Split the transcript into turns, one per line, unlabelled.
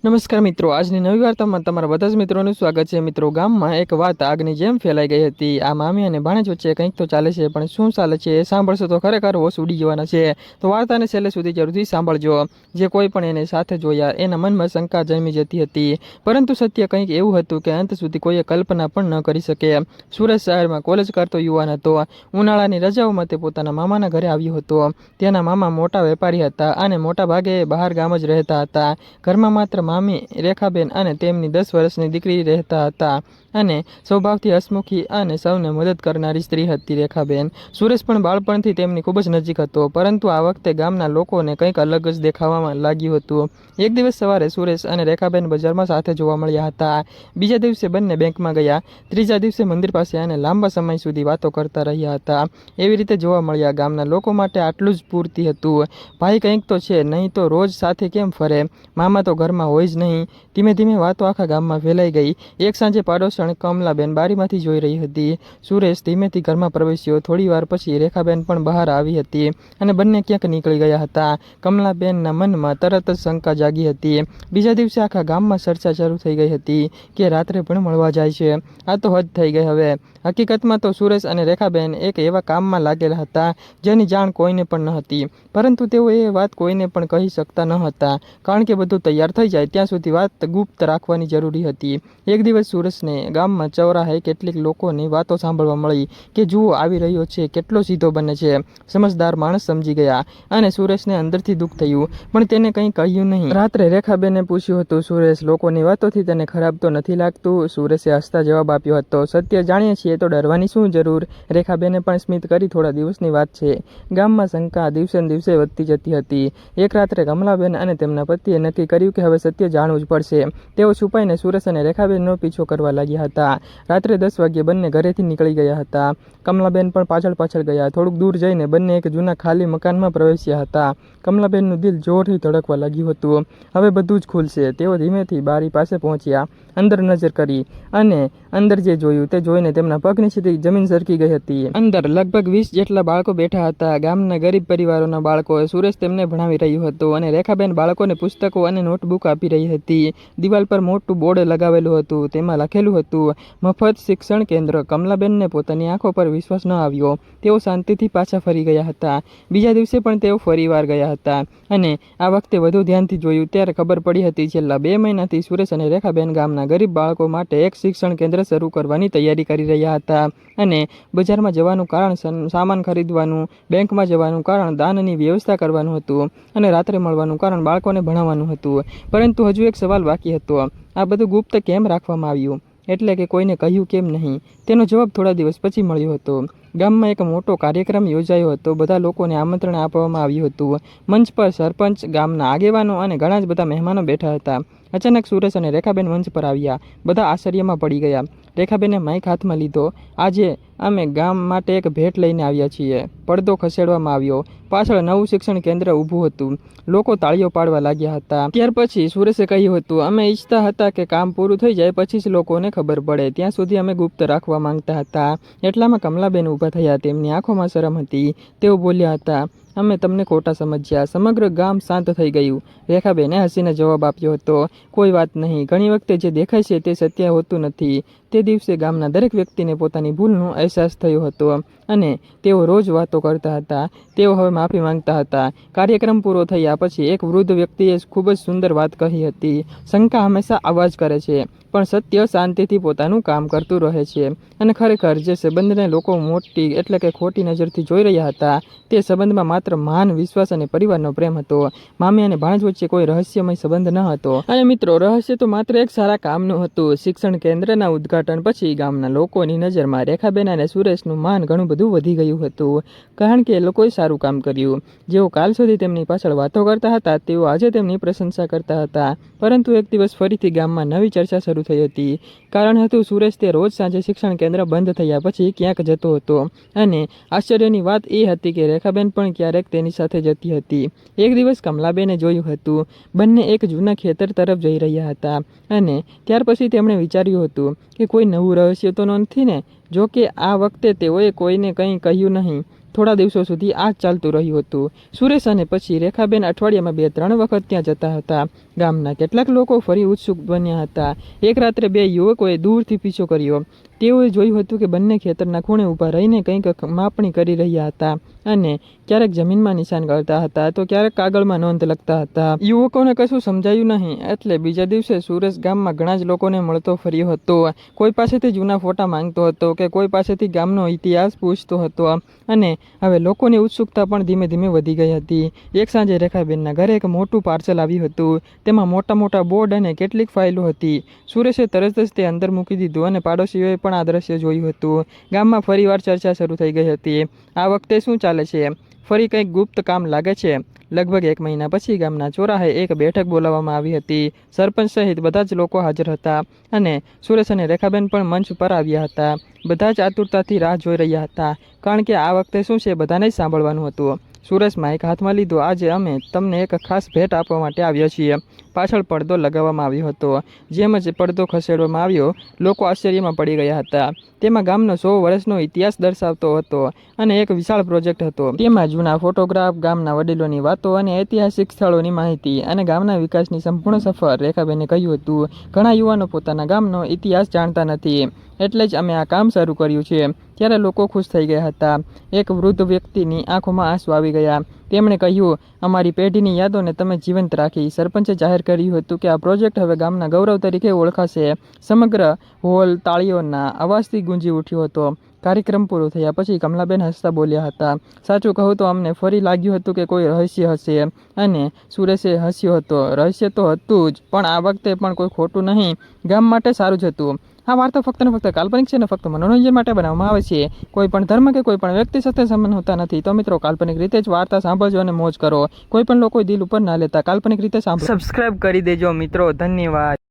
નમસ્કાર મિત્રો, આજની નવી વાર્તામાં તમારા બધા જ મિત્રોનું સ્વાગત છે। મિત્રો, ગામમાં એક વાત આગની જેમ ફેલાઈ ગઈ હતી। આ મામી અને ભાણેજ વચ્ચે કંઈક તો ચાલે છે, પણ શું ચાલે છે એ સાંભળશો તો ખરેખર હોશ ઉડી જવાના છે। તો વાર્તાને છેલ્લે સુધી જરૂરથી સાંભળજો। જે કોઈ પણ એને સાથે જોયા એના મનમાં શંકા જન્મી જતી હતી, પરંતુ સત્ય કંઈક એવું હતું કે અંત સુધી કોઈએ કલ્પના પણ ન કરી શકે। સુરત શહેરમાં કોલેજ કરતો યુવાન હતો। ઉનાળાની રજાઓમાં તે પોતાના મામાના ઘરે આવ્યો હતો। તેના મામા મોટા વેપારી હતા અને મોટા ભાગે બહાર ગામ જ રહેતા હતા। ઘરમાં માત્ર મામી રેખાબેન અને તેમની 10 વર્ષની દીકરી રહેતા હતા અને સ્વભાવથી હસમુખી અને સૌને મદદ કરનારી સ્ત્રી હતી રેખાબેન। સુરેશ પણ બાળપણથી તેમની ખૂબ જ નજીક હતો, પરંતુ આ વખતે ગામના લોકોને કંઈક અલગ જ દેખાવામાં લાગ્યું હતું। એક દિવસ સવારે સુરેશ અને રેખાબેન બજારમાં સાથે જોવા મળ્યા હતા। બીજા દિવસે બંને બેંકમાં ગયા। ત્રીજા દિવસે મંદિર પાસે અને લાંબા સમય સુધી વાતો કરતા રહ્યા હતા। એવી રીતે જોવા મળ્યા। ગામના લોકો માટે આટલું જ પૂરતી હતું। ભાઈ કંઈક તો છે, નહીં તો રોજ સાથે કેમ ફરે? મામા તો ઘરમાં હોય જ નહીં। ધીમે ધીમે વાતો આખા ગામમાં ફેલાઈ ગઈ। એક સાંજે પાડોશણ કમલાબેન બારીમાંથી જોઈ રહી હતી। સુરેશ ધીમેથી ઘરમાં પ્રવેશ્યો। થોડી વાર પછી રેખાબેન પણ બહાર આવી હતી અને બંને ક્યાંક નીકળી ગયા હતા। કમલાબેનના મનમાં તરત જ શંકા જાગી હતી। બીજા દિવસે આખા ગામમાં ચર્ચા શરૂ થઈ ગઈ હતી કે રાત્રે પણ મળવા જાય છે। આ તો હદ થઈ ગઈ હવે। હકીકતમાં તો સુરેશ અને રેખાબેન એક એવા કામમાં લાગેલા હતા જેની જાણ કોઈને પણ ન હતી, પરંતુ તેઓ એ વાત કોઈને પણ કહી શકતા ન હતા, કારણ કે બધું તૈયાર થઈ જાય ત્યાં સુધી વાત ગુપ્ત રાખવાની જરૂરી હતી। એક દિવસ સુરેશને ગામમાં ચૌરાહે કેટલીક લોકોની વાતો સાંભળવા મળી કે જુઓ, આવી રહ્યો છે, કેટલો સીધો બને છે। સમજદાર માણસ સમજી ગયા અને સુરેશને અંદરથી દુઃખ થયું, પણ તેને કંઈ કહ્યું નહીં। રાત્રે રેખાબેને પૂછ્યું હતું, સુરેશ, લોકોની વાતોથી તને ખરાબ તો નથી લાગતું? સુરેશે હસતા જવાબ આપ્યો હતો, સત્ય જાણીએ છીએ તો ડરવાની શું જરૂર? રેખાબેને પણ સ્મિત કરી, થોડા દિવસની વાત છે। ગામમાં શંકા દિવસે ને દિવસે વધતી જતી હતી। એક રાત્રે કમલાબેન અને તેમના પતિએ નક્કી કર્યું કે હવે સત્ય જાણવું જ પડશે। તેઓ છુપાઈને સુરેશ અને રેખાબેનનો પીછો કરવા લાગ્યા હતા। રાત્રે 10 વાગ્યે બંને ઘરેથી નીકળી ગયા હતા। કમલાબેન પણ પાછળ પાછળ ગયા। થોડુંક દૂર જઈને બંને એક જૂના ખાલી મકાનમાં પ્રવેશ્યા હતા। કમલાબેનનું દિલ જોરથી ધડકવા લાગ્યું હતું। હવે બધું જ ખુલશે। તેઓ ધીમેથી બારી પાસે પહોંચ્યા, અંદર નજર કરી અને અંદર જે જોયું તે જોઈને તેમના પગ નીચેથી જમીન સરકી ગઈ હતી। અંદર લગભગ 20 જેટલા બાળકો બેઠા હતા। ગામના ગરીબ પરિવારોના બાળકો। સુરેશ તેમને ભણાવી રહ્યો હતો અને રેખાબેન બાળકોને પુસ્તકો અને નોટબુક આપી રહી હતી। દિવાલ પર મોટું બોર્ડ લગાવેલું હતું, તેમાં લખેલું હતું, મફત શિક્ષણ કેન્દ્ર। કમલાબેનને પોતાની આંખો પર વિશ્વાસ ન આવ્યો। તેઓ શાંતિથી પાછા ફરી ગયા હતા। બીજા દિવસે પણ તેઓ ફરીવાર ગયા હતા અને આ વખતે વધુ ધ્યાનથી જોયું ત્યારે ખબર પડી હતી, છેલ્લા 2 મહિનાથી સુરેશ અને રેખાબેન ગામના ગરીબ બાળકો માટે એક શિક્ષણ કેન્દ્ર શરૂ કરવાની તૈયારી કરી રહ્યા હતા અને બજારમાં જવાનું કારણ સામાન ખરીદવાનું, બેંકમાં જવાનું કારણ દાનની વ્યવસ્થા કરવાનું હતું અને રાત્રે મળવાનું કારણ બાળકોને ભણાવવાનું હતું। પરંતુ હજુ એક સવાલ બાકી હતો, આ બધું ગુપ્ત કેમ રાખવામાં આવ્યું? એટલે કે કોઈને કહ્યું કેમ નહીં? તેનો જવાબ થોડા દિવસ પછી મળ્યો હતો। ગામમાં એક મોટો કાર્યક્રમ યોજાયો હતો। બધા લોકોને આમંત્રણ આપવામાં આવ્યું હતું। મંચ પર સરપંચ, ગામના આગેવાનો અને ઘણા જ બધા મહેમાનો બેઠા હતા। અચાનક સુરેશ અને રેખાબેન મંચ પર આવ્યા। બધા આશ્ચર્યમાં પડી ગયા। રેખાબેને માઇક હાથમાં લીધો, આજે અમે ગામ માટે એક ભેટ લઈને આવ્યા છીએ। પડદો ખસેડવામાં આવ્યો। પાછળ નવું શિક્ષણ કેન્દ્ર ઊભું હતું। લોકો તાળીઓ પાડવા લાગ્યા હતા। ત્યાર પછી સુરેશે કહ્યું હતું, અમે ઈચ્છતા હતા કે કામ પૂરું થઈ જાય પછી જ લોકોને ખબર પડે, ત્યાં સુધી અમે ગુપ્ત રાખવા માંગતા હતા। એટલામાં કમલાબેન ઊભા થયા। તેમની આંખોમાં શરમ હતી। તેઓ બોલ્યા હતા, અમે તમને ખોટા સમજ્યા। સમગ્ર ગામ શાંત થઈ ગયું। રેખાબેને હસીને જવાબ આપ્યો હતો, કોઈ વાત નહીં, ઘણી વખતે જે દેખાય છે તે સત્ય હોતું નથી। તે દિવસે ગામના દરેક વ્યક્તિને પોતાની ભૂલનો અહેસાસ થયો હતો અને તેઓ રોજ વાતો કરતા હતા। તેઓ હવે માફી માંગતા હતા। કાર્યક્રમ પૂરો થયા પછી એક વૃદ્ધ વ્યક્તિએ ખૂબ જ સુંદર વાત કહી હતી, શંકા હંમેશા અવાજ કરે છે, પણ સત્ય શાંતિથી પોતાનું કામ કરતું રહે છે। અને ખરેખર જે સંબંધને લોકો મોટી એટલે કે ખોટી નજરથી જોઈ રહ્યા હતા, તે સંબંધમાં માત્ર માન, વિશ્વાસ અને પરિવારનો પ્રેમ હતો। મામી અને ભાણેજ વચ્ચે કોઈ રહસ્યમય સંબંધ ન હતો। અને મિત્રો, રહસ્ય તો માત્ર એક સારા કામનું હતું। શિક્ષણ કેન્દ્રના ઉદ્ઘાટન પછી ગામના લોકોની નજરમાં રેખાબેન અને સુરેશનું માન ઘણું બધું વધી ગયું હતું, કારણ કે એ લોકોએ સારું કામ કર્યું। જેઓ કાલ સુધી તેમની પાછળ વાતો કરતા હતા, તેઓ આજે તેમની પ્રશંસા કરતા હતા। પરંતુ એક દિવસ ફરીથી ગામમાં નવી ચર્ચા શરૂ થઈ હતી। કારણ હતું, સુરેશ તે રોજ સાંજે શિક્ષણ કેન્દ્ર બંધ થયા પછી ક્યાંક જતો હતો અને આશ્ચર્યની વાત એ હતી કે રેખાબેન પણ ક્યારેક તેની સાથે જતી હતી। એક દિવસ કમલાબેને જોયું હતું, બંને એક જૂના ખેતર તરફ જઈ રહ્યા હતા અને ત્યાર પછી તેમણે વિચાર્યું હતું કે કોઈ નવું રહસ્ય તો નથી ને? જો કે આ વખતે તેઓએ કોઈને કંઈ કહ્યું નહીં। થોડા દિવસો સુધી આ જ ચાલતું રહ્યું હતું. સુરેશ અને પછી રેખાબેન અઠવાડિયામાં 2-3 વખત ત્યાં જતા હતા. ગામના કેટલાક લોકો ફરી ઉત્સુક બન્યા હતા. એક રાત્રે 2 યુવકોએ દૂરથી પીછો કર્યો. તેઓએ જોયું હતું કે બંને ખેતરના ખૂણે ઊભા રહીને કંઈક માપણી કરી રહ્યા હતા અને ક્યારેક જમીનમાં નિશાન કરતા હતા તો ક્યારેક કાગળમાં નોંધ લખતા હતા. યુવકોને કશું સમજાયું નહીં એટલે બીજા દિવસે સુરેશ ગામમાં ઘણા જ લોકોને મળતો ફર્યો હતો. કોઈ પાસેથી જૂના ફોટા માંગતો હતો કે કોઈ પાસેથી ગામનો ઇતિહાસ પૂછતો હતો અને હવે લોકોની ઉત્સુકતા પણ ધીમે ધીમે વધી ગઈ હતી. એક સાંજે રેખાબેનના ઘરે એક મોટું પાર્સલ આવ્યું હતું. તેમાં મોટા મોટા બોર્ડ અને કેટલીક ફાઇલો હતી. સુરેશે તરત જ તે અંદર મૂકી દીધું અને પાડોશીઓએ પણ આ દ્રશ્ય જોયું હતું. ગામમાં ફરીવાર ચર્ચા શરૂ થઈ ગઈ હતી. આ વખતે શું ચાલે છે? ફરી કંઈક ગુપ્ત કામ લાગે છે. લગભગ 1 મહિના પછી ગામના ચોરાહે એક બેઠક બોલાવવામાં આવી હતી. સરપંચ સહિત બધા જ લોકો હાજર હતા અને સુરેશ અને રેખાબેન પણ મંચ પર આવ્યા હતા. બધા જ આતુરતાથી રાહ જોઈ રહ્યા હતા કારણ કે આ વખતે શું છે બધાને જ સાંભળવાનું હતું. સુરેશ માઇક હાથમાં લીધો. આજે અમે તમને એક ખાસ ભેટ આપવા માટે આવ્યા છીએ. પાછળ પડદો લગાવવામાં આવ્યો હતો. જેમ જ પડદો ખસેડવામાં આવ્યો લોકો આશ્ચર્યમાં પડી ગયા હતા. તેમાં ગામનો 100 વર્ષનો ઇતિહાસ દર્શાવતો હતો અને એક વિશાળ પ્રોજેક્ટ હતો. તેમાં જૂના ફોટોગ્રાફ, ગામના વડીલોની વાતો અને ઐતિહાસિક સ્થળોની માહિતી અને ગામના વિકાસની સંપૂર્ણ સફર. રેખાબેને કહ્યું હતું, ઘણા યુવાનો પોતાના ગામનો ઇતિહાસ જાણતા નથી એટલે જ અમે આ કામ શરૂ કર્યું છે. ત્યારે લોકો ખુશ થઈ ગયા હતા. એક વૃદ્ધ વ્યક્તિની આંખોમાં આંસુ આવી ગયા. તેમણે કહ્યું, અમારી પેઢીની યાદોને તમે જીવંત રાખી. સરપંચે જાહેર કર્યું હતું કે આ પ્રોજેક્ટ હવે ગામના ગૌરવ તરીકે ઓળખાશે. સમગ્ર હોલ તાળીઓના અવાજથી ગુંજી ઉઠ્યો હતો. કાર્યક્રમ પૂરો થયા પછી કમલાબેન હસતા બોલ્યા હતા, સાચું કહું તો અમને ફરી લાગ્યું હતું કે કોઈ રહસ્ય હશે અને સુરેશે હસ્યો હતો. રહસ્ય તો હતું જ પણ આ વખતે પણ કોઈ ખોટું નહીં, ગામ માટે સારું જ હતું. આ વાર્તા ફક્ત ને ફક્ત કાલ્પનિક છે અને ફક્ત મનોરંજન માટે બનાવવામાં આવે છે. કોઈ પણ ધર્મ કે કોઈ પણ વ્યક્તિ સાથે સંબંધ હોતા નથી. તો મિત્રો કાલ્પનિક રીતે જ વાર્તા સાંભળજો અને મોજ કરો. કોઈ પણ લોકો દિલ ઉપર ના લેતા, કાલ્પનિક રીતે સાંભળો. સબસ્ક્રાઇબ કરી દેજો મિત્રો. ધન્યવાદ.